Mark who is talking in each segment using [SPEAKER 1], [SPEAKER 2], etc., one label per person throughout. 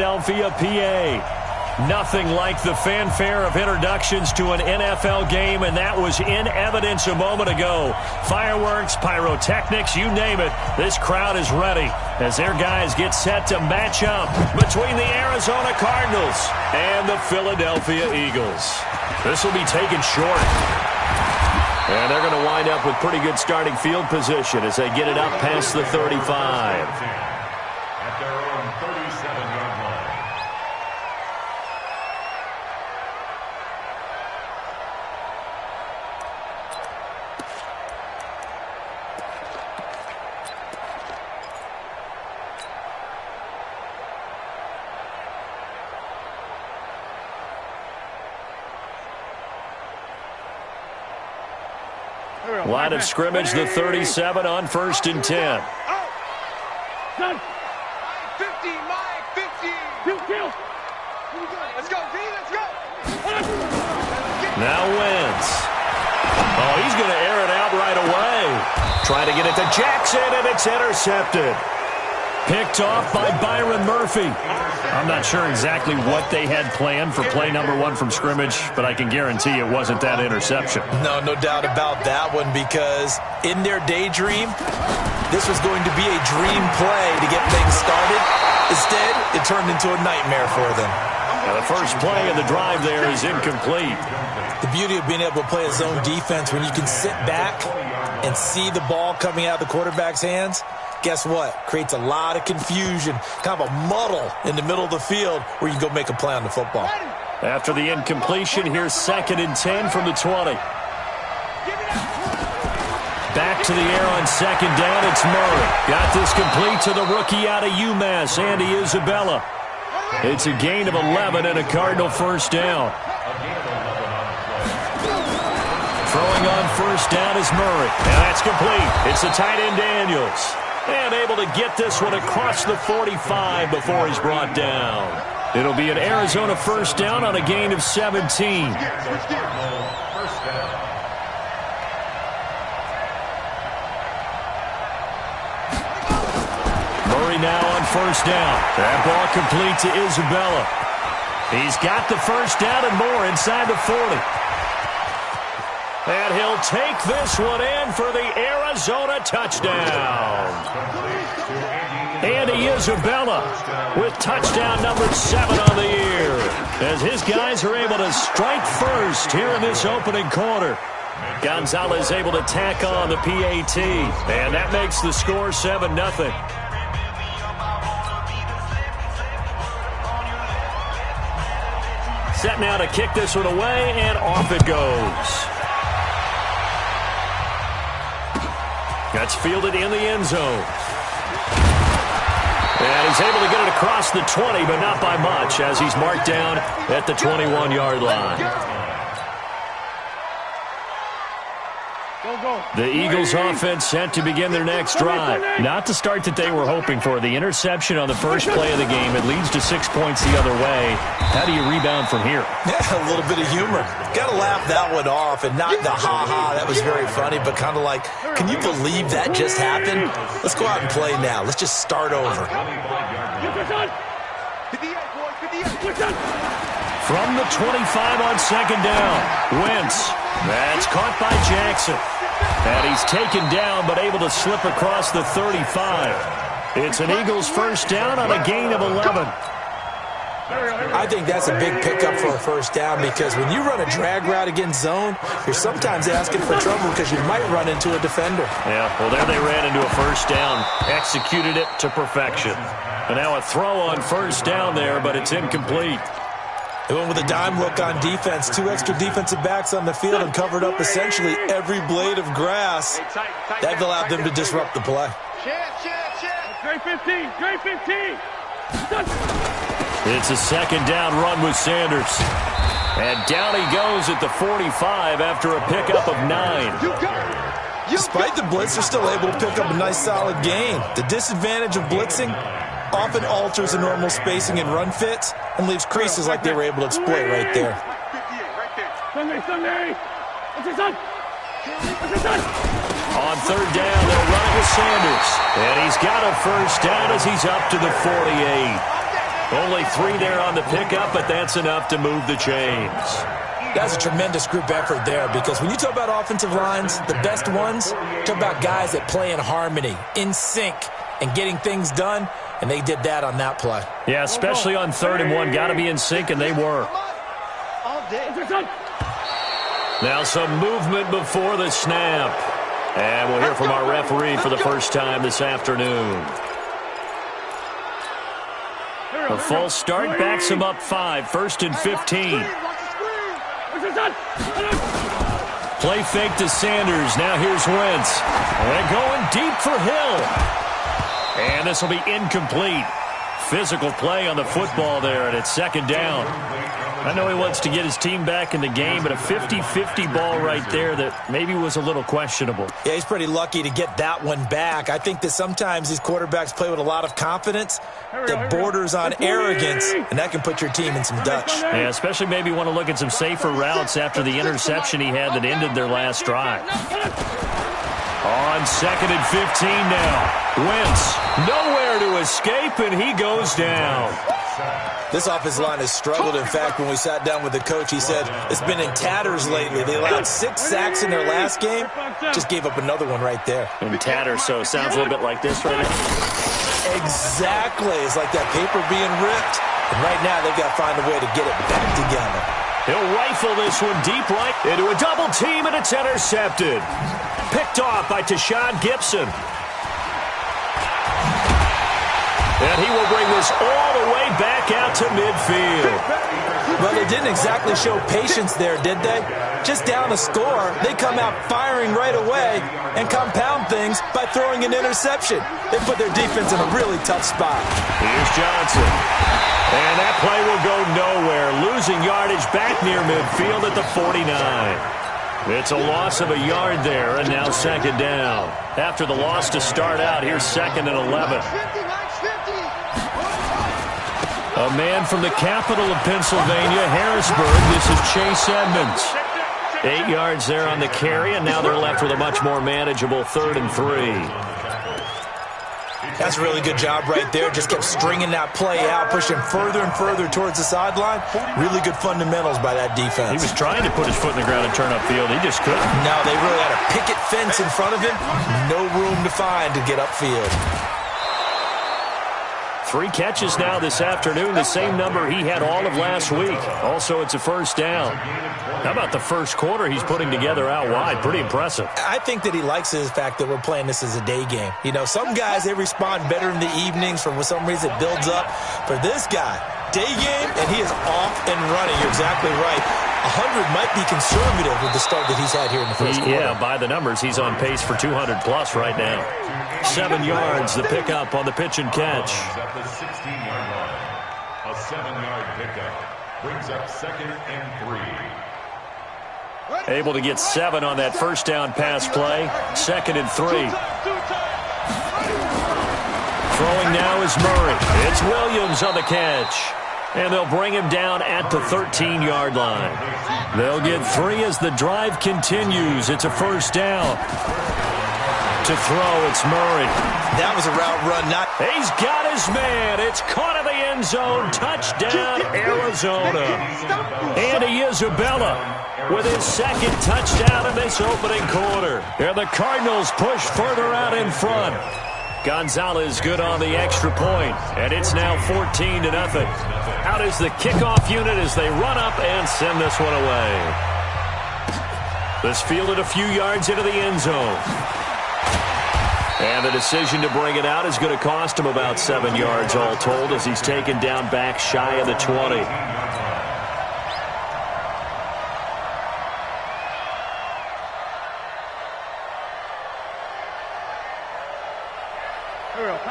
[SPEAKER 1] Philadelphia, PA. Nothing like the fanfare of introductions to an NFL game, and that was in evidence a moment ago. Fireworks, pyrotechnics, you name it. This crowd is ready as their guys get set to match up between the Arizona Cardinals and the Philadelphia Eagles. This will be taken short. And they're going to wind up with pretty good starting field position as they get it up past the 35.
[SPEAKER 2] At their own 37-yard line.
[SPEAKER 1] Line of scrimmage, the 37 on 1st and 10.
[SPEAKER 3] 50, Mike, 50. Let's go, D, let's go.
[SPEAKER 1] Now Wentz. Oh, he's going to air it out right away. Trying to get it to Jackson, and it's intercepted. Picked off by Byron Murphy. I'm not sure exactly what they had planned for play number 1 from scrimmage, but I can guarantee it wasn't that interception.
[SPEAKER 4] No doubt about that one, because in their daydream, this was going to be a dream play to get things started. Instead, it turned into a nightmare for them.
[SPEAKER 1] Now the first play of the drive there is incomplete.
[SPEAKER 4] The beauty of being able to play a zone defense when you can sit back and see the ball coming out of the quarterback's hands, guess what? Creates a lot of confusion, kind of a muddle in the middle of the field where you can go make a play on the football.
[SPEAKER 1] After the incompletion, here's 2nd and 10 from the 20. Back to the air on 2nd down, it's Murray. Got this complete to the rookie out of UMass, Andy Isabella. It's a gain of 11 and a Cardinal first down. Throwing on 1st down is Murray. And that's complete. It's the tight end Daniels. And able to get this one across the 45 before he's brought down. It'll be an Arizona first down on a gain of 17. Murray now on 1st down. That ball complete to Isabella. He's got the first down and more inside the 40. And he'll take this one in for the Arizona touchdown. Andy Isabella with touchdown number 7 on the year, as his guys are able to strike first here in this opening quarter. Gonzalez able to tack on the PAT, and that makes the score 7-0. Set now to kick this one away, and off it goes. That's fielded in the end zone. And he's able to get it across the 20, but not by much, as he's marked down at the 21-yard line. The Eagles offense set to begin their next drive. Not the start that they were hoping for. The interception on the first play of the game, it leads to 6 points the other way. How do you rebound from here?
[SPEAKER 4] Yeah, a little bit of humor. Got to laugh that one off, and not the ha-ha, that was very funny, but kind of like, can you believe that just happened? Let's go out and play now. Let's just start over.
[SPEAKER 1] From the 25 on 2nd down, Wentz. That's caught by Jackson. And he's taken down, but able to slip across the 35. It's an Eagles first down on a gain of 11.
[SPEAKER 4] I think that's a big pickup for a first down, because when you run a drag route against zone, you're sometimes asking for trouble because you might run into a defender.
[SPEAKER 1] Yeah, well, there they ran into a first down, executed it to perfection. And now a throw on 1st down there, but it's incomplete.
[SPEAKER 4] They went with a dime look on defense. 2 extra defensive backs on the field and covered up essentially every blade of grass. That allowed them to disrupt the play.
[SPEAKER 3] Great 15, great 15.
[SPEAKER 1] It's a 2nd down run with Sanders. And down he goes at the 45 after a pickup of 9.
[SPEAKER 4] Despite the blitz, they're still able to pick up a nice solid gain. The disadvantage of blitzing often alters the normal spacing and run fits and leaves creases like they were able to exploit right there.
[SPEAKER 1] On 3rd down, they'll run it with Sanders. And he's got a first down as he's up to the 48. Only 3 there on the pickup, but that's enough to move the chains.
[SPEAKER 4] That's a tremendous group effort there, because when you talk about offensive lines, the best ones, talk about guys that play in harmony, in sync, and getting things done, and they did that on that play.
[SPEAKER 1] Yeah, especially on 3rd and 1. Got to be in sync, and they were. Now some movement before the snap. And we'll hear from our referee for the first time this afternoon. A false start backs him up 5, 1st and 15. Play fake to Sanders. Now here's Wentz. And going deep for Hill. And this will be incomplete. Physical play on the football there, and it's 2nd down. I know he wants to get his team back in the game, but a 50-50 ball right there that maybe was a little questionable.
[SPEAKER 4] Yeah, he's pretty lucky to get that one back. I think that sometimes these quarterbacks play with a lot of confidence that borders on arrogance, and that can put your team in some Dutch.
[SPEAKER 1] Yeah, especially maybe want to look at some safer routes after the interception he had that ended their last drive. On 2nd and 15 now. Wentz, nowhere to escape, and he goes down.
[SPEAKER 4] This offensive line has struggled. In fact, when we sat down with the coach, he said it's been in tatters lately. They allowed 6 sacks in their last game. Just gave up another one right there.
[SPEAKER 1] In tatters, so it sounds a little bit like this right now.
[SPEAKER 4] Exactly. It's like that paper being ripped. And right now, they've got to find a way to get it back together.
[SPEAKER 1] He'll rifle this one deep right into a double team, and it's intercepted. Picked off by Tashawn Gibson. And he will bring this all the way back out to midfield.
[SPEAKER 4] Well, they didn't exactly show patience there, did they? Just down a score, they come out firing right away and compound things by throwing an interception. They put their defense in a really tough spot.
[SPEAKER 1] Here's Johnson. And that play will go nowhere. Losing yardage back near midfield at the 49. It's a loss of a yard there, and now 2nd down. After the loss to start out, here's 2nd and 11. A man from the capital of Pennsylvania, Harrisburg. This is Chase Edmonds. 8 yards there on the carry, and now they're left with a much more manageable 3rd and 3.
[SPEAKER 4] That's a really good job right there. Just kept stringing that play out, pushing further and further towards the sideline. Really good fundamentals by that defense.
[SPEAKER 1] He was trying to put his foot in the ground and turn upfield. He just couldn't.
[SPEAKER 4] No, they really had a picket fence in front of him. No room to find to get upfield.
[SPEAKER 1] 3 catches now this afternoon, the same number he had all of last week. Also, it's a 1st down. How about the first quarter he's putting together out wide? Pretty impressive.
[SPEAKER 4] I think that he likes the fact that we're playing this as a day game. You know, some guys, they respond better in the evenings. For some reason, it builds up. For this guy, day game, and he is off and running. You're exactly right. 100 might be conservative with the start that he's had here in the first quarter.
[SPEAKER 1] Yeah, by the numbers, he's on pace for 200-plus right now. 7 yards, the pickup on the pitch and catch.
[SPEAKER 2] At the 16-yard line. A 7-yard pickup brings up 2nd and 3.
[SPEAKER 1] Able to get 7 on that 1st down pass play. 2nd and 3. Throwing now is Murray. It's Williams on the catch. And they'll bring him down at the 13-yard line. They'll get 3 as the drive continues. It's a 1st down. To throw, it's Murray.
[SPEAKER 4] That was a route run.
[SPEAKER 1] He's got his man. It's caught in the end zone. Touchdown, Arizona. Andy Isabella with his 2nd touchdown in this opening quarter. And the Cardinals push further out in front. Gonzalez good on the extra point, and it's now 14-0. Out is the kickoff unit as they run up and send this one away. This fielded a few yards into the end zone. And the decision to bring it out is going to cost him about 7 yards all told as he's taken down back shy of the 20.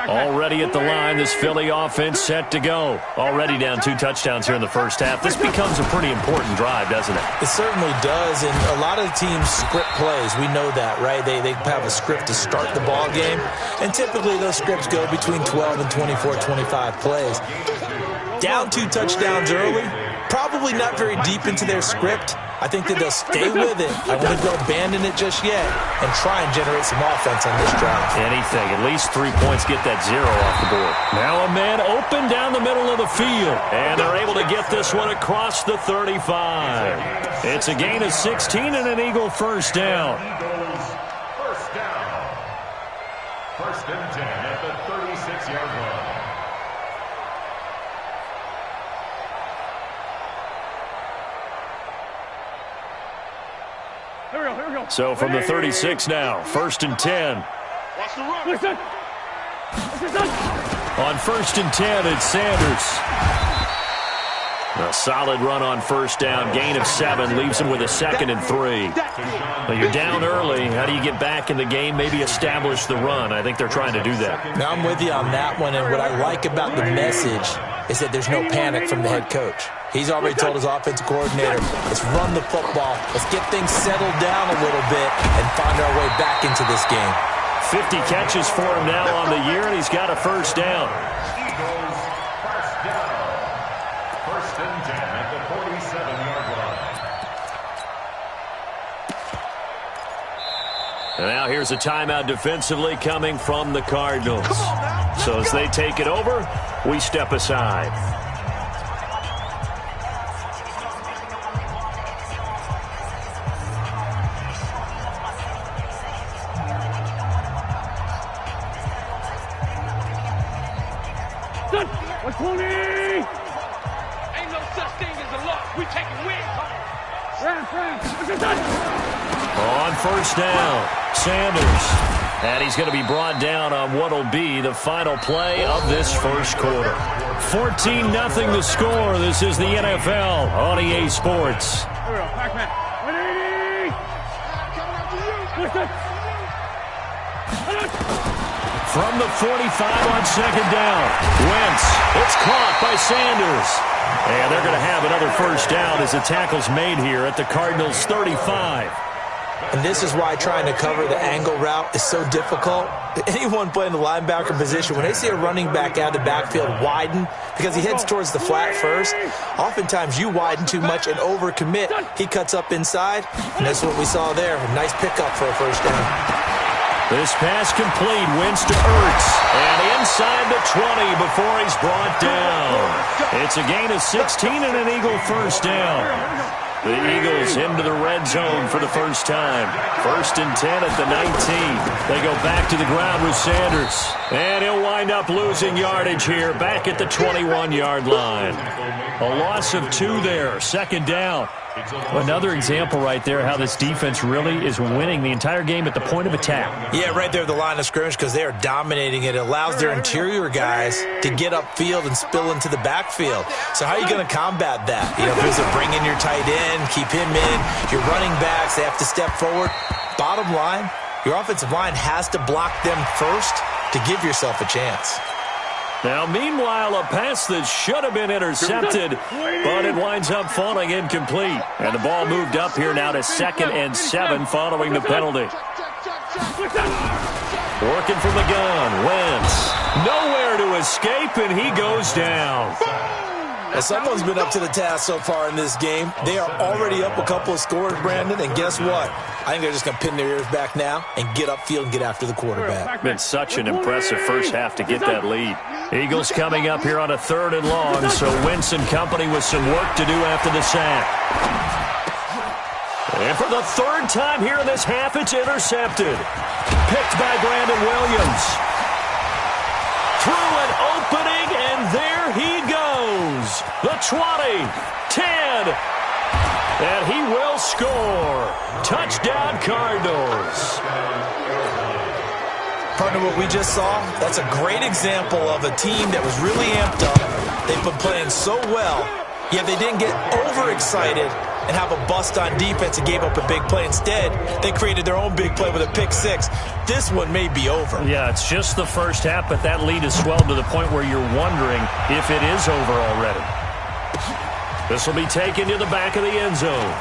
[SPEAKER 1] Already at the line, this Philly offense set to go. Already down 2 touchdowns here in the first half. This becomes a pretty important drive, doesn't it?
[SPEAKER 4] It certainly does, and a lot of the teams script plays. We know that, right? They have a script to start the ball game, and typically those scripts go between 12 and 24, 25 plays. Down 2 touchdowns early, probably not very deep into their script. I think that they'll stay with it. I don't think they'll abandon it just yet and try and generate some offense on this drive.
[SPEAKER 1] Anything. At least 3 points get that 0 off the board. Now a man open down the middle of the field. And they're able to get this one across the 35. It's a gain of 16 and an Eagle first down.
[SPEAKER 2] Eagles first down. First and 10 at the 36-yard line.
[SPEAKER 3] Here we go.
[SPEAKER 1] So from the 36 now, first and 10.
[SPEAKER 3] Watch the run. Listen.
[SPEAKER 1] On first and 10, it's Sanders. A solid run on first down. Gain of 7 leaves him with a 2nd and 3. But you're down early. How do you get back in the game? Maybe establish the run. I think they're trying to do that.
[SPEAKER 4] Now I'm with you on that one, and what I like about the message is that there's no panic from the head coach. He's already told his offensive coordinator, let's run the football, let's get things settled down a little bit and find our way back into this game.
[SPEAKER 1] 50 catches for him now on the year, and he's got a first down.
[SPEAKER 2] Eagles first down. First and 10 at the 47-yard line.
[SPEAKER 1] And now here's a timeout defensively coming from the Cardinals. So as they take it over, we step aside.
[SPEAKER 3] Ain't no such thing as a loss. We taking wins home.
[SPEAKER 1] On first down, Sanders. And he's going to be brought down on what will be the final play of this first quarter. 14-0 the score. This is the NFL on EA Sports. From the 45 on second down, Wentz. It's caught by Sanders. And they're going to have another first down as the tackle's made here at the Cardinals' 35.
[SPEAKER 4] And this is why trying to cover the angle route is so difficult. Anyone playing the linebacker position, when they see a running back out of the backfield widen, because he heads towards the flat first, oftentimes you widen too much and overcommit. He cuts up inside, and that's what we saw there. A nice pickup for a first down.
[SPEAKER 1] This pass complete, Wentz to Ertz, and inside the 20 before he's brought down. It's a gain of 16 and an Eagle first down. The Eagles into the red zone for the first time. First and 10 at the 19. They go back to the ground with Sanders. And he'll wind up losing yardage here back at the 21-yard line. A loss of 2 there, second down. Another example right there how this defense really is winning the entire game at the point of attack.
[SPEAKER 4] Yeah, right there at the line of scrimmage because they are dominating it. It allows their interior guys to get upfield and spill into the backfield. So how are you going to combat that? You know, if it's bring in your tight end, keep him in, your running backs, they have to step forward. Bottom line, your offensive line has to block them first to give yourself a chance.
[SPEAKER 1] Now, meanwhile, a pass that should have been intercepted, but it winds up falling incomplete. And the ball moved up here now to 2nd and 7 following the penalty. Working from the gun, Wentz. Nowhere to escape, and he goes down.
[SPEAKER 4] Well, someone's been up to the task so far in this game. They are already up a couple of scores, Brandon, and guess what? I think they're just going to pin their ears back now and get upfield and get after the quarterback.
[SPEAKER 1] Been such an impressive first half to get that lead. Eagles coming up here on a 3rd and long, so Wentz and company with some work to do after the sack. And for the 3rd time here in this half, it's intercepted. Picked by Brandon Williams. Through an opening, and there he goes. The 20, 10, and he will score. Touchdown, Cardinals.
[SPEAKER 4] Partner, what we just saw, that's a great example of a team that was really amped up. They've been playing so well, yet they didn't get overexcited and have a bust on defense and gave up a big play. Instead, they created their own big play with a pick 6. This one may be over.
[SPEAKER 1] Yeah, it's just the first half, but that lead has swelled to the point where you're wondering if it is over already. This will be taken to the back of the end zone.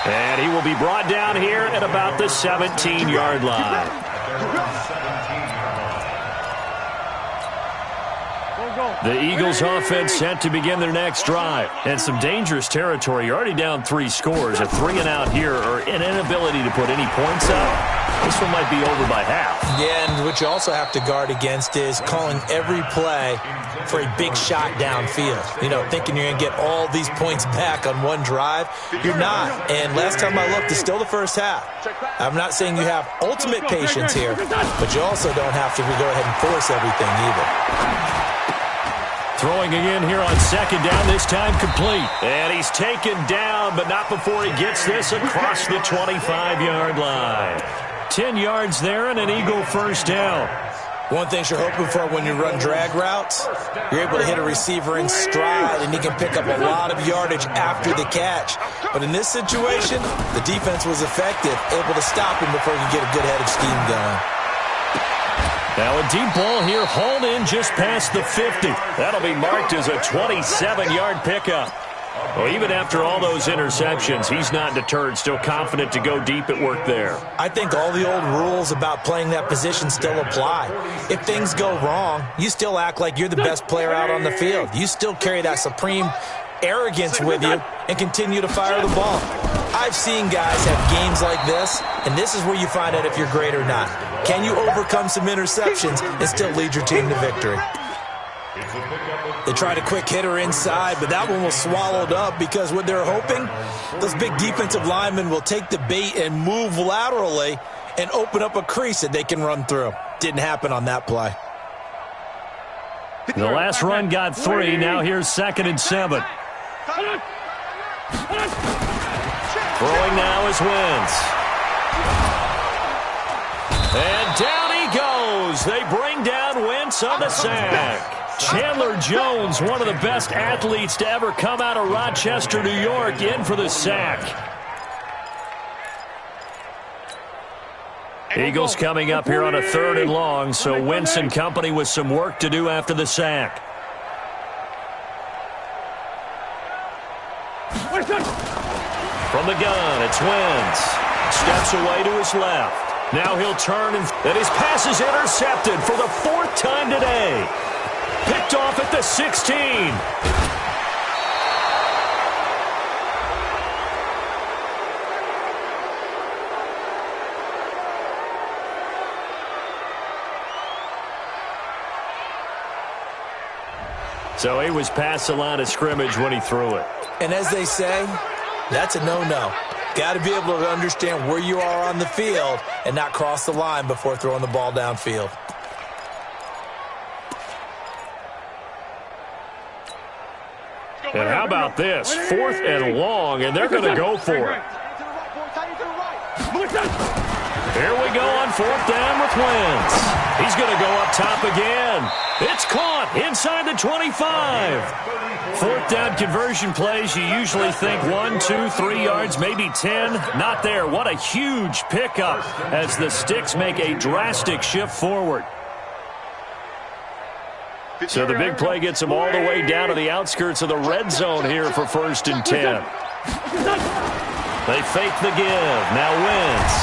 [SPEAKER 1] And he will be brought down here at about the 17-yard line. The Eagles offense set to begin their next drive. And some dangerous territory. You're already down 3 scores. A 3-and-out here or an inability to put any points up. This one might be over by half.
[SPEAKER 4] Yeah, and what you also have to guard against is calling every play for a big shot downfield. You know, thinking you're going to get all these points back on one drive. You're not. And last time I looked, it's still the first half. I'm not saying you have ultimate patience here, but you also don't have to go ahead and force everything either.
[SPEAKER 1] Throwing again here on second down, this time complete. And he's taken down, but not before he gets this across the 25-yard line. 10 yards there and an Eagle first down.
[SPEAKER 4] One thing you're hoping for when you run drag routes, you're able to hit a receiver in stride, and he can pick up a lot of yardage after the catch. But in this situation, the defense was effective, able to stop him before he could get a good head of steam going.
[SPEAKER 1] Now a deep ball here, hauled in just past the 50. That'll be marked as a 27-yard pickup. Well, even after all those interceptions, he's not deterred, still confident to go deep at work there.
[SPEAKER 4] I think all the old rules about playing that position still apply. If things go wrong, you still act like you're the best player out on the field. You still carry that supreme arrogance with you and continue to fire the ball. I've seen guys have games like this, and this is where you find out if you're great or not. Can you overcome some interceptions and still lead your team to victory? They tried a quick hitter inside, but that one was swallowed up because what they're hoping, those big defensive linemen will take the bait and move laterally and open up a crease that they can run through. Didn't happen on that play.
[SPEAKER 1] The last run got 3. Now here's 2nd and 7. Throwing now is Wentz. And down he goes. They bring down Wentz on the sack. Chandler Jones, one of the best athletes to ever come out of Rochester, New York, in for the sack. Eagles coming up here on a 3rd and long, so Wentz and company with some work to do after the sack. From the gun, it's Wentz. Steps away to his left. Now he'll turn, and his pass is intercepted for the 4th time today. Picked off at the 16. So he was past the line of scrimmage when he threw it.
[SPEAKER 4] And as they say, that's a no-no. Got to be able to understand where you are on the field and not cross the line before throwing the ball downfield.
[SPEAKER 1] And how about this? 4th and long, and they're going to go for it. Here we go on 4th down with Wentz. He's going to go up top again. It's caught inside the 25. 4th down conversion plays, you usually think 1, 2, 3 yards, maybe 10. Not there. What a huge pickup as the Sticks make a drastic shift forward. So the big play gets them all the way down to the outskirts of the red zone here for 1st and 10. They fake the give. Now Wentz.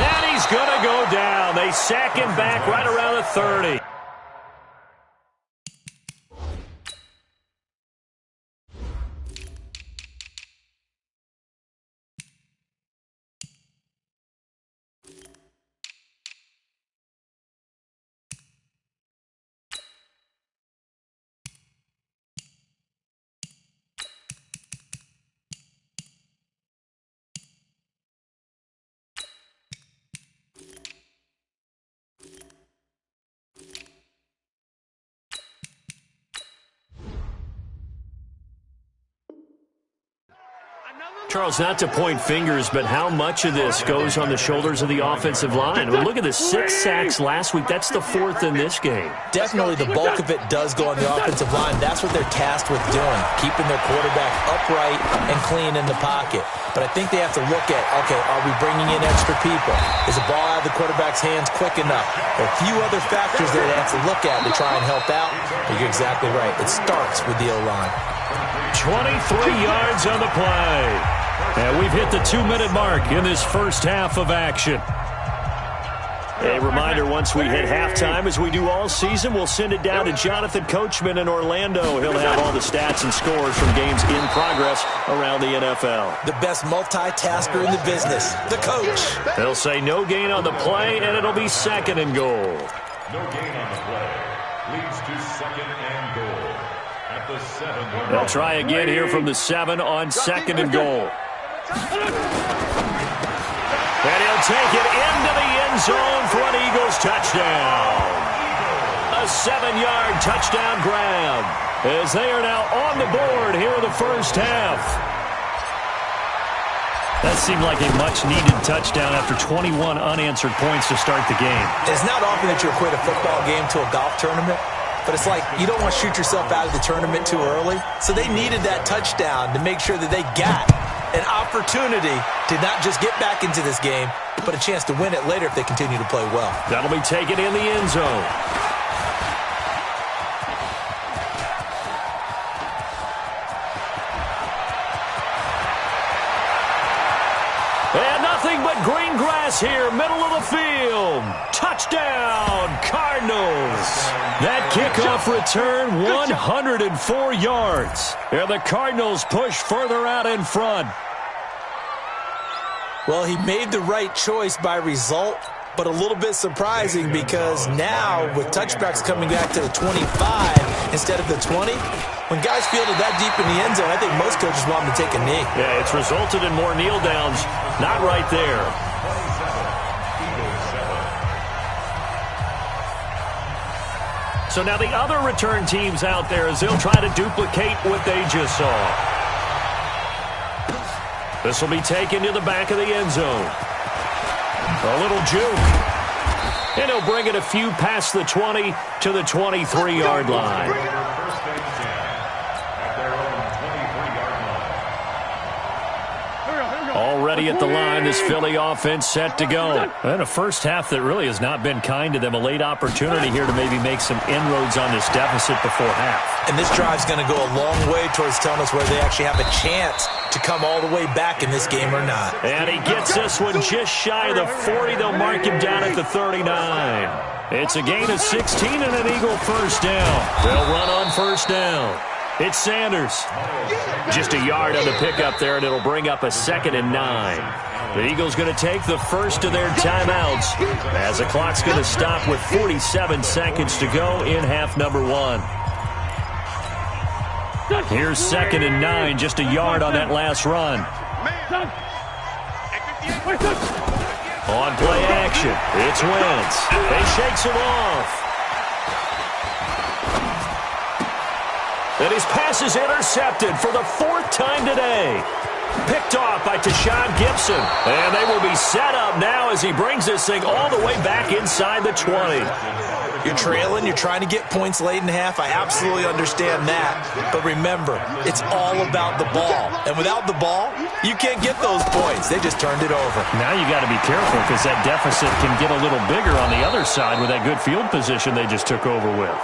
[SPEAKER 1] And he's going to go down. They sack him back right around the 30. Charles, not to point fingers, but how much of this goes on the shoulders of the offensive line? Well, look at the 6 sacks last week. That's the 4th in this game.
[SPEAKER 4] Definitely the bulk of it does go on the offensive line. That's what they're tasked with doing, keeping their quarterback upright and clean in the pocket. But I think they have to look at, okay, are we bringing in extra people? Is the ball out of the quarterback's hands quick enough? There are a few other factors that they have to look at to try and help out. But you're exactly right. It starts with the O-line.
[SPEAKER 1] 23 yards on the play. And we've hit the 2-minute mark in this first half of action. A reminder, once we hit halftime, as we do all season, we'll send it down to Jonathan Coachman in Orlando. He'll have all the stats and scores from games in progress around the NFL.
[SPEAKER 4] The best multitasker in the business, the coach.
[SPEAKER 1] They'll say no gain on the play, and it'll be 2nd and goal.
[SPEAKER 2] No gain on the play. Leads to 2nd and goal. At the 7.
[SPEAKER 1] They'll try again here from the 7 on 2nd and goal. And he'll take it into the end zone for an Eagles touchdown. A 7-yard touchdown grab as they are now on the board here in the first half. That seemed like a much-needed touchdown after 21 unanswered points to start the game.
[SPEAKER 4] It's not often that you equate a football game to a golf tournament, but it's like you don't want to shoot yourself out of the tournament too early. So they needed that touchdown to make sure that they got an opportunity to not just get back into this game, but a chance to win it later if they continue to play well.
[SPEAKER 1] That'll be taken in the end zone. And nothing but green grass here, middle of the field. Touchdown, Cardinals. That kickoff return, 104 yards. And the Cardinals push further out in front.
[SPEAKER 4] Well, he made the right choice by result, but a little bit surprising because now with touchbacks coming back to the 25 instead of the 20, when guys fielded that deep in the end zone, I think most coaches want them to take a knee.
[SPEAKER 1] Yeah, it's resulted in more kneel downs. Not right there. So now the other return teams out there as they'll try to duplicate what they just saw. This will be taken to the back of the end zone. A little juke. And he'll bring it a few past the 20 to the 23-yard line. Already at the line, this Philly offense set to go. And a first half that really has not been kind to them. A late opportunity here to maybe make some inroads on this deficit before half.
[SPEAKER 4] And this drive's going to go a long way towards telling us whether they actually have a chance to come all the way back in this game or not.
[SPEAKER 1] And he gets this one just shy of the 40. They'll mark him down at the 39. It's a gain of 16 and an Eagle first down. They'll run on first down. It's Sanders. Just a yard on the pickup there, and it'll bring up a 2nd and 9. The Eagles going to take the first of their timeouts as the clock's going to stop with 47 seconds to go in half number 1. Here's 2nd and 9, just a yard on that last run. On play action, it's Wentz. He shakes him off. And his pass is intercepted for the 4th time today. Picked off by Tashawn Gibson. And they will be set up now as he brings this thing all the way back inside the 20.
[SPEAKER 4] You're trailing, you're trying to get points late in half. I absolutely understand that. But remember, it's all about the ball. And without the ball, you can't get those points. They just turned it over.
[SPEAKER 1] Now you got to be careful because that deficit can get a little bigger on the other side with that good field position they just took over with.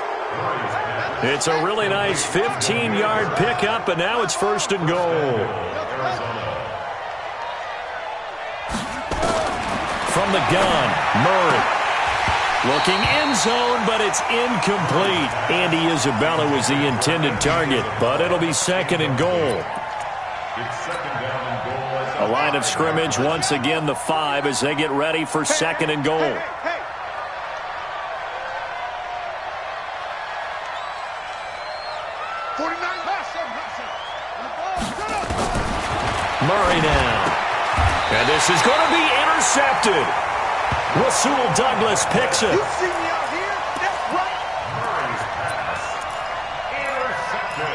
[SPEAKER 1] It's a really nice 15-yard pickup, and now it's 1st and goal. From the gun, Murray. Looking end zone, but it's incomplete. Andy Isabella was the intended target, but it'll be 2nd and goal. A line of scrimmage, once again the 5 as they get ready for 2nd and goal. Murray now. And this is going to be intercepted. Rasul Douglas picks it.
[SPEAKER 3] You see me out here? That's right.
[SPEAKER 2] Murray's pass. Intercepted.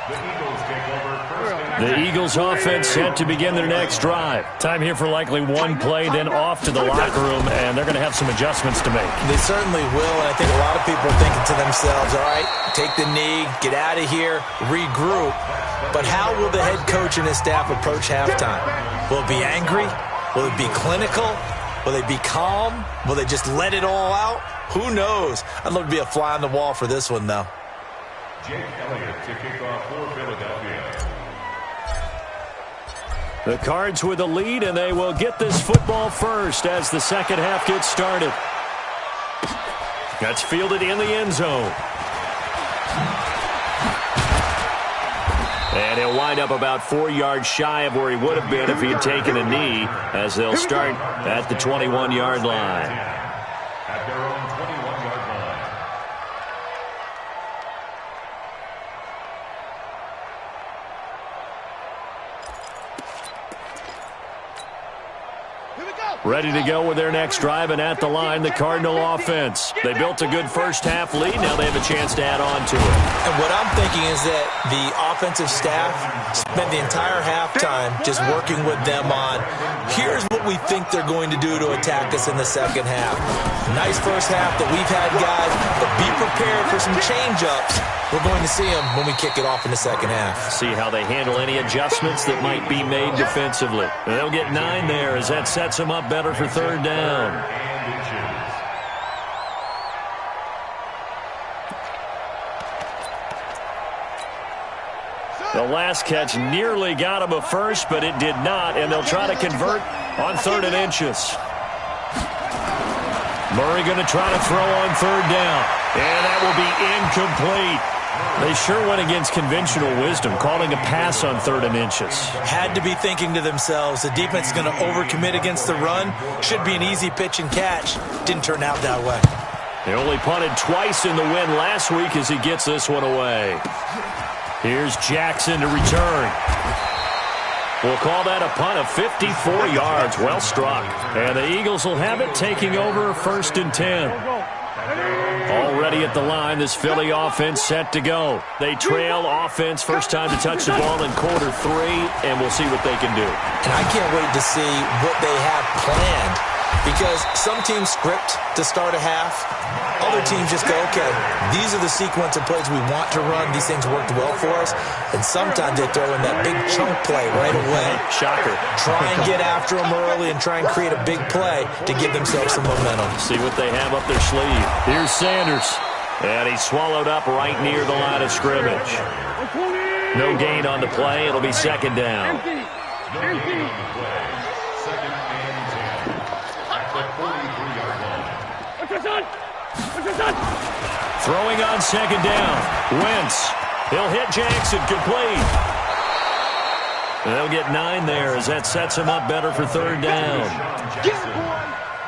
[SPEAKER 2] The Eagles take over first and
[SPEAKER 1] The Eagles offense set to begin their next drive. Time here for likely one play, then off to the locker room, and they're going to have some adjustments to make.
[SPEAKER 4] They certainly will, and I think a lot of people are thinking to themselves, all right, take the knee, get out of here, regroup. But how will the head coach and his staff approach halftime? Will it be angry? Will it be clinical? Will they be calm? Will they just let it all out? Who knows? I'd love to be a fly on the wall for this one, though.
[SPEAKER 2] Jake Elliott to kick off for Philadelphia.
[SPEAKER 1] The Cards with the lead, and they will get this football first as the second half gets started. That's fielded in the end zone. And he'll wind up about 4 yards shy of where he would have been if he had taken a knee, as they'll start at the 21-yard line.
[SPEAKER 2] At their own 21-yard line.
[SPEAKER 1] Ready to go with their next drive, and at the line, the Cardinal offense. They built a good first-half lead. Now they have a chance to add on to it.
[SPEAKER 4] And what I'm thinking is that the offensive staff spent the entire halftime just working with them on, here's what we think they're going to do to attack us in the second half. Nice first half that we've had, guys, but be prepared for some change-ups. We're going to see them when we kick it off in the second half.
[SPEAKER 1] See how they handle any adjustments that might be made defensively. They'll get 9 there as that sets them up better for third down. The last catch nearly got him a first, but it did not, and they'll try to convert on 3rd and inches. Murray going to try to throw on 3rd down, and that will be incomplete. They sure went against conventional wisdom, calling a pass on 3rd and inches.
[SPEAKER 4] Had to be thinking to themselves, the defense is going to overcommit against the run. Should be an easy pitch and catch. Didn't turn out that way.
[SPEAKER 1] They only punted twice in the win last week as he gets this one away. Here's Jackson to return. We'll call that a punt of 54 yards. Well struck. And the Eagles will have it, taking over 1st and 10. Already at the line, this Philly offense set to go. They trail offense, first time to touch the ball in quarter 3, and we'll see what they can do.
[SPEAKER 4] And I can't wait to see what they have planned, because some teams script to start a half. Other teams just go, okay, these are the sequence of plays we want to run. These things worked well for us. And sometimes they throw in that big chunk play right away.
[SPEAKER 1] Shocker.
[SPEAKER 4] Try and get after them early and try and create a big play to give themselves some momentum.
[SPEAKER 1] See what they have up their sleeve. Here's Sanders. And he's swallowed up right near the line of scrimmage. No gain on the play. It'll be 2nd down.
[SPEAKER 2] No gain on the play. 2nd and 10. At the 43-yard line.
[SPEAKER 1] Throwing on 2nd down. Wentz. He'll hit Jackson, complete. They'll get 9 there as that sets him up better for 3rd down.
[SPEAKER 3] Get him, boy!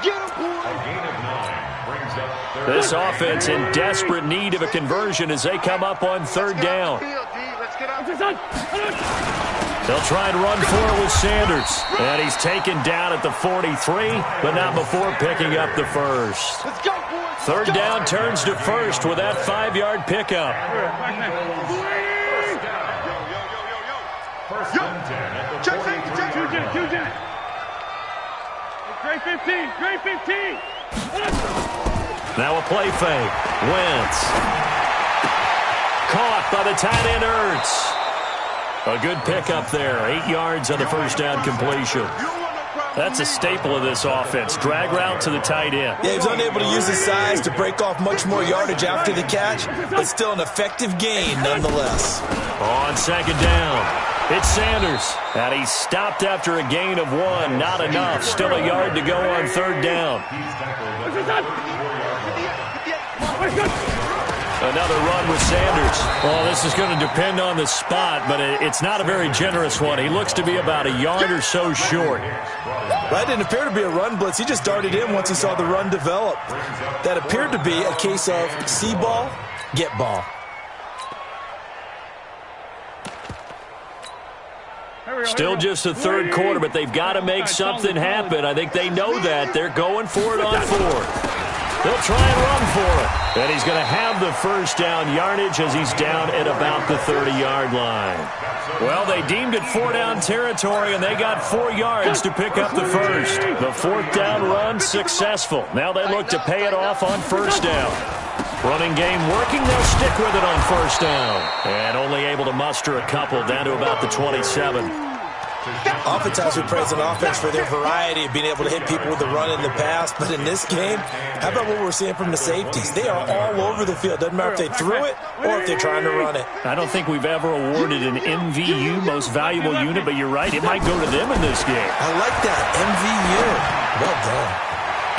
[SPEAKER 3] Get him, boy!
[SPEAKER 2] A gain of 9 brings up 3rd.
[SPEAKER 1] This offense in desperate need of a conversion as they come up on 3rd down. They'll try and run for it with Sanders. And he's taken down at the 43, but not before picking up the first.
[SPEAKER 3] Let's go, boys!
[SPEAKER 1] 3rd down turns to 1st with that 5-yard pickup.
[SPEAKER 2] First and 10 at the 43.
[SPEAKER 3] Great 15! Great 15!
[SPEAKER 1] Now a play fake. Wentz. Caught by the tight end Ertz. A good pickup there. 8 yards on the first down completion. That's a staple of this offense. Drag route to the tight end.
[SPEAKER 4] Yeah, he was unable to use his size to break off much more yardage after the catch, but still an effective gain nonetheless.
[SPEAKER 1] On 2nd down, it's Sanders. And he's stopped after a gain of 1. Not enough. Still a yard to go on 3rd down. Another run with Sanders. Well, this is going to depend on the spot, but it's not a very generous one. He looks to be about a yard or so short.
[SPEAKER 4] That didn't appear to be a run blitz. He just darted in once he saw the run develop. That appeared to be a case of see ball, get ball.
[SPEAKER 1] Still just the 3rd quarter, but they've got to make something happen. I think they know that. They're going for it on 4th. They'll try and run for it. And he's going to have the first down yardage as he's down at about the 30-yard line. Well, they deemed it 4-down territory, and they got 4 yards to pick up the first. The 4th down run successful. Now they look to pay it off on 1st down. Running game working. They'll stick with it on 1st down. And only able to muster a couple down to about the 27.
[SPEAKER 4] Oftentimes we praise an offense for their variety of being able to hit people with the run in the pass, but in this game, how about what we're seeing from the safeties? They are all over the field. Doesn't matter if they threw it or if they're trying to run it.
[SPEAKER 1] I don't think we've ever awarded an MVU, most valuable unit, but you're right, it might go to them in this game.
[SPEAKER 4] I like that, MVU. Well done.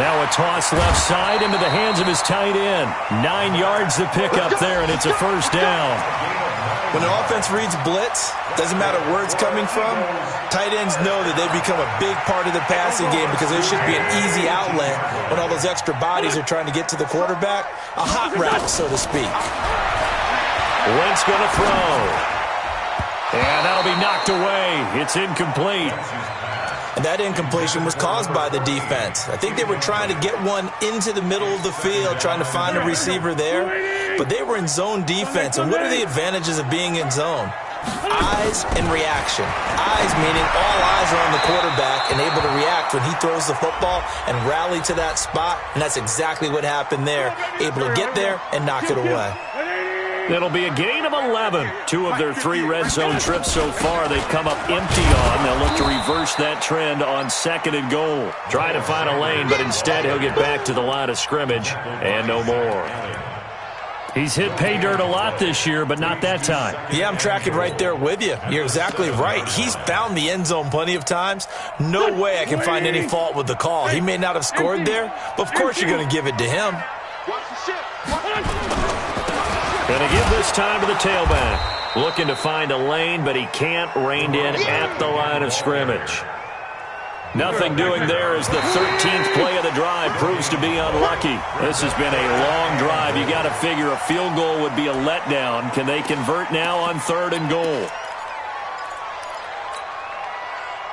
[SPEAKER 1] Now a toss left side into the hands of his tight end. 9 yards to pick up there, and it's a first down.
[SPEAKER 4] When an offense reads blitz, doesn't matter where it's coming from, tight ends know that they become a big part of the passing game because there should be an easy outlet when all those extra bodies are trying to get to the quarterback. A hot route, so to speak.
[SPEAKER 1] Wentz going to throw. And that'll be knocked away. It's incomplete.
[SPEAKER 4] And that incompletion was caused by the defense. I think they were trying to get one into the middle of the field, trying to find a receiver there. But they were in zone defense. And what are the advantages of being in zone? Eyes and reaction. Eyes meaning all eyes are on the quarterback and able to react when he throws the football and rally to that spot. And that's exactly what happened there. Able to get there and knock it away.
[SPEAKER 1] It'll be a gain of 11. 2 of their 3 red zone trips so far they've come up empty on. They'll look to reverse that trend on 2nd and goal. Try to find a lane, but instead he'll get back to the line of scrimmage and no more. He's hit pay dirt a lot this year, but not that time.
[SPEAKER 4] Yeah, I'm tracking right there with you. You're exactly right. He's found the end zone plenty of times. No way I can find any fault with the call. He may not have scored there, but of course you're going to give it to him.
[SPEAKER 1] Going to give this time to the tailback. Looking to find a lane, but he can't. Reined in at the line of scrimmage. Nothing doing there as the 13th play of the drive proves to be unlucky. This has been a long drive. You got to figure a field goal would be a letdown. Can they convert now on 3rd and goal?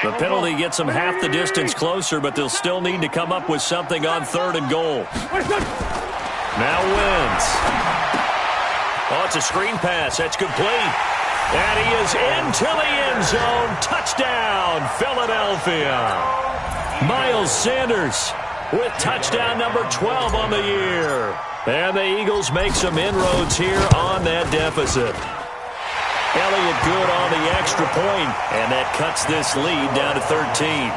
[SPEAKER 1] The penalty gets them half the distance closer, but they'll still need to come up with something on 3rd and goal. Now Wentz. Oh, it's a screen pass. That's complete. And he is into the end zone. Touchdown, Philadelphia. Miles Sanders with touchdown number 12 on the year. And the Eagles make some inroads here on that deficit. Elliott good on the extra point, and that cuts this lead down to 13.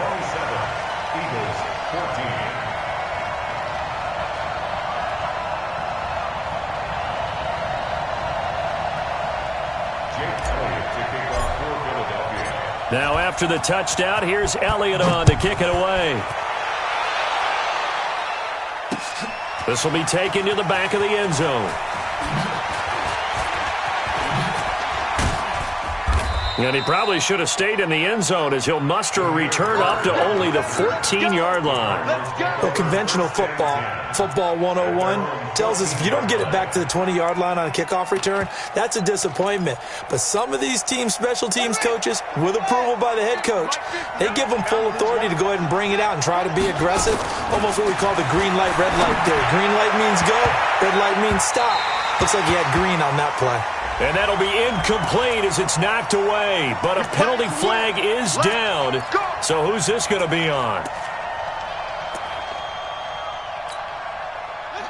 [SPEAKER 1] Now after the touchdown, here's Elliott on to kick it away. This will be taken to the back of the end zone. And he probably should have stayed in the end zone as he'll muster a return up to only the 14-yard line.
[SPEAKER 4] Well, conventional football 101, tells us if you don't get it back to the 20-yard line on a kickoff return, that's a disappointment. But some of these special teams coaches, with approval by the head coach, they give them full authority to go ahead and bring it out and try to be aggressive. Almost what we call the green light, red light theory. Green light means go, red light means stop. Looks like he had green on that play.
[SPEAKER 1] And that'll be incomplete as it's knocked away. But a penalty flag is down. So who's this going to be on?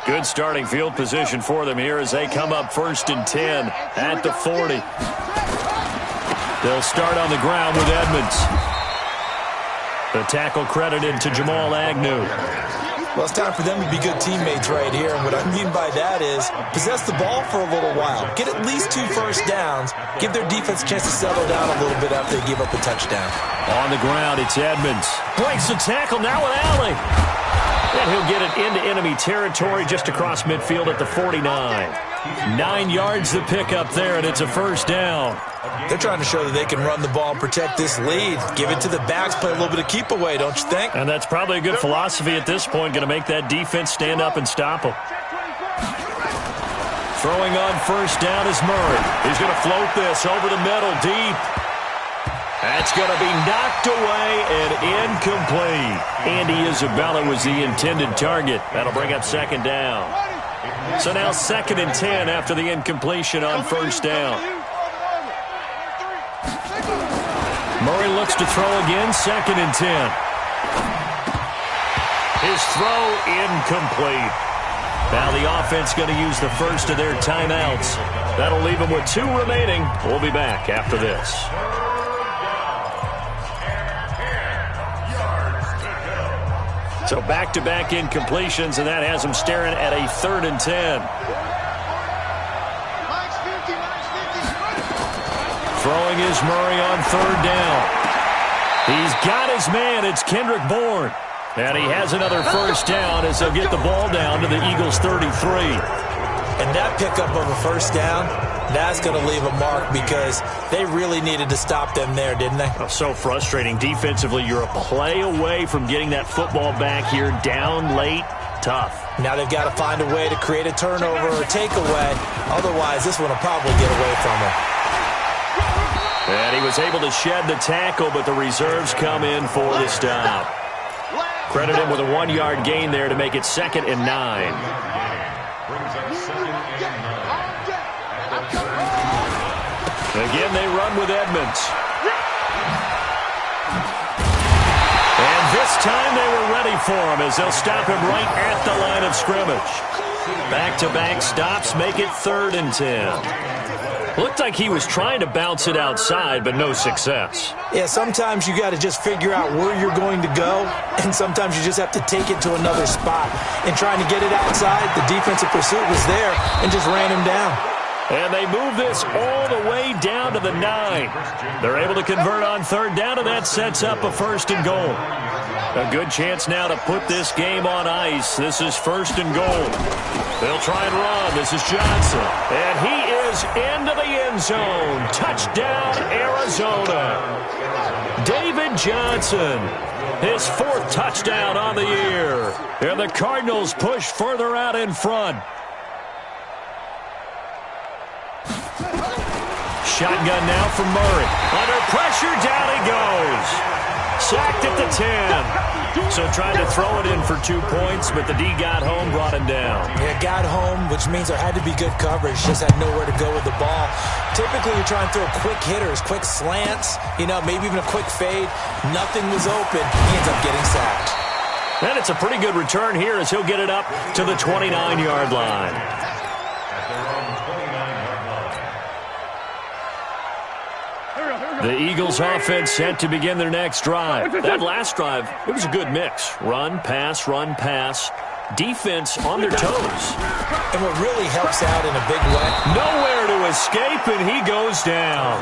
[SPEAKER 1] Good starting field position for them here as they come up 1st and 10 at the 40. They'll start on the ground with Edmonds. The tackle credited to Jamal Agnew.
[SPEAKER 4] Well, it's time for them to be good teammates right here. And what I mean by that is possess the ball for a little while. Get at least 2 first downs. Give their defense a chance to settle down a little bit after they give up a touchdown.
[SPEAKER 1] On the ground, it's Edmonds. Breaks the tackle now with Alley. And he'll get it into enemy territory just across midfield at the 49. 9 yards to pick up there, and it's a first down.
[SPEAKER 4] They're trying to show that they can run the ball and protect this lead. Give it to the backs, play a little bit of keep away, don't you think?
[SPEAKER 1] And that's probably a good philosophy at this point, going to make that defense stand up and stop them. Throwing on first down is Murray. He's going to float this over the middle, deep. That's going to be knocked away and incomplete. Andy Isabella was the intended target. That'll bring up 2nd down. So now 2nd and 10 after the incompletion on first down. Murray looks to throw again, 2nd and 10. His throw incomplete. Now the offense going to use the first of their timeouts. That'll leave them with 2 remaining. We'll be back after this. So back-to-back incompletions, and that has him staring at a 3rd and 10. Throwing is Murray on 3rd down. He's got his man. It's Kendrick Bourne. And he has another first down as they'll get the ball down to the Eagles' 33.
[SPEAKER 4] And that pickup of a first down, that's going to leave a mark because they really needed to stop them there, didn't they?
[SPEAKER 1] Oh, so frustrating. Defensively, you're a play away from getting that football back here down late. Tough.
[SPEAKER 4] Now they've got to find a way to create a turnover or a takeaway. Otherwise, this one will probably get away from them.
[SPEAKER 1] And he was able to shed the tackle, but the reserves come in for the stop. Credit him with a 1-yard gain there to make it 2nd and 9. Again, they run with Edmonds. And this time they were ready for him as they'll stop him right at the line of scrimmage. Back-to-back stops make it 3rd and 10. Looked like he was trying to bounce it outside, but no success.
[SPEAKER 4] Yeah, sometimes you got to just figure out where you're going to go, and sometimes you just have to take it to another spot. And trying to get it outside, the defensive pursuit was there and just ran him down.
[SPEAKER 1] And they move this all the way down to the 9. They're able to convert on 3rd down, and that sets up a 1st and goal. A good chance now to put this game on ice. This is 1st and goal. They'll try and run. This is Johnson. And he is into the end zone. Touchdown, Arizona. David Johnson, his 4th touchdown on the year. And the Cardinals push further out in front. Shotgun now from Murray. Under pressure, down he goes. Sacked at the 10. So trying to throw it in for 2 points, but the D got home, brought him down.
[SPEAKER 4] Yeah, got home, which means there had to be good coverage. Just had nowhere to go with the ball. Typically, you're trying to throw quick hitters, quick slants, maybe even a quick fade. Nothing was open. He ends up getting sacked.
[SPEAKER 1] And it's a pretty good return here as he'll get it up to the 29-yard line. The Eagles offense set to begin their next drive. That last drive, it was a good mix. Run, pass, defense on their toes.
[SPEAKER 4] And what really helps out in a big way,
[SPEAKER 1] nowhere to escape, and he goes down.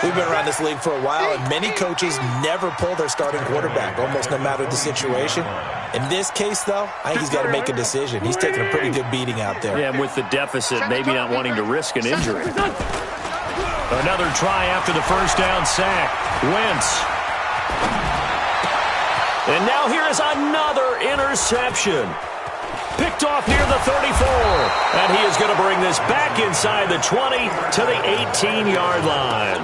[SPEAKER 4] We've been around this league for a while, and many coaches never pull their starting quarterback, almost no matter the situation. In this case, though, I think he's got to make a decision. He's taking a pretty good beating out there.
[SPEAKER 1] Yeah, and with the deficit, maybe not wanting to risk an injury. Another try after the first down sack. Wentz. And now here is another interception. Picked off near the 34. And he is going to bring this back inside the 20 to the 18-yard line.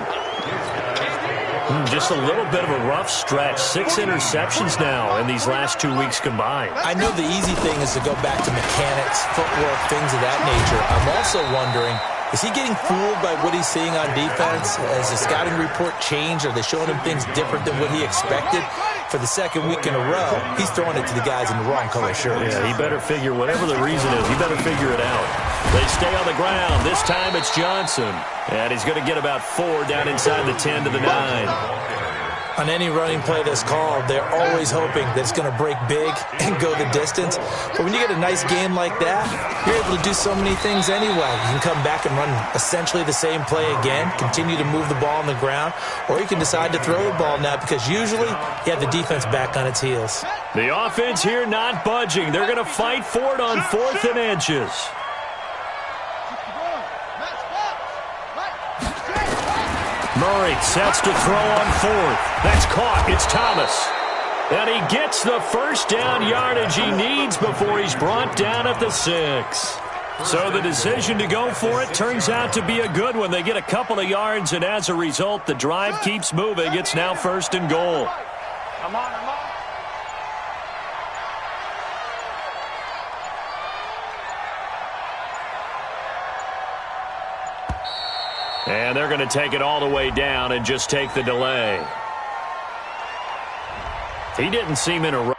[SPEAKER 1] Just a little bit of a rough stretch. 6 interceptions now in these last 2 weeks combined.
[SPEAKER 4] I know the easy thing is to go back to mechanics, footwork, things of that nature. I'm also wondering, is he getting fooled by what he's seeing on defense? Has the scouting report changed? Are they showing him things different than what he expected? For the 2nd week in a row, he's throwing it to the guys in the wrong color shirts.
[SPEAKER 1] Yeah, he better figure, whatever the reason is, he better figure it out. They stay on the ground. This time it's Johnson. And he's going to get about 4 down inside the 10 to the 9.
[SPEAKER 4] On any running play that's called, they're always hoping that it's going to break big and go the distance. But when you get a nice game like that, you're able to do so many things anyway. You can come back and run essentially the same play again, continue to move the ball on the ground, or you can decide to throw the ball now because usually you have the defense back on its heels.
[SPEAKER 1] The offense here not budging. They're going to fight for it on 4th and inches. Murray sets to throw on 4th. That's caught. It's Thomas. And he gets the first down yardage he needs before he's brought down at the 6. So the decision to go for it turns out to be a good one. They get a couple of yards, and as a result, the drive keeps moving. It's now 1st and goal.
[SPEAKER 3] Come on, come on.
[SPEAKER 1] And they're going to take it all the way down and just take the delay. He didn't seem in a rush.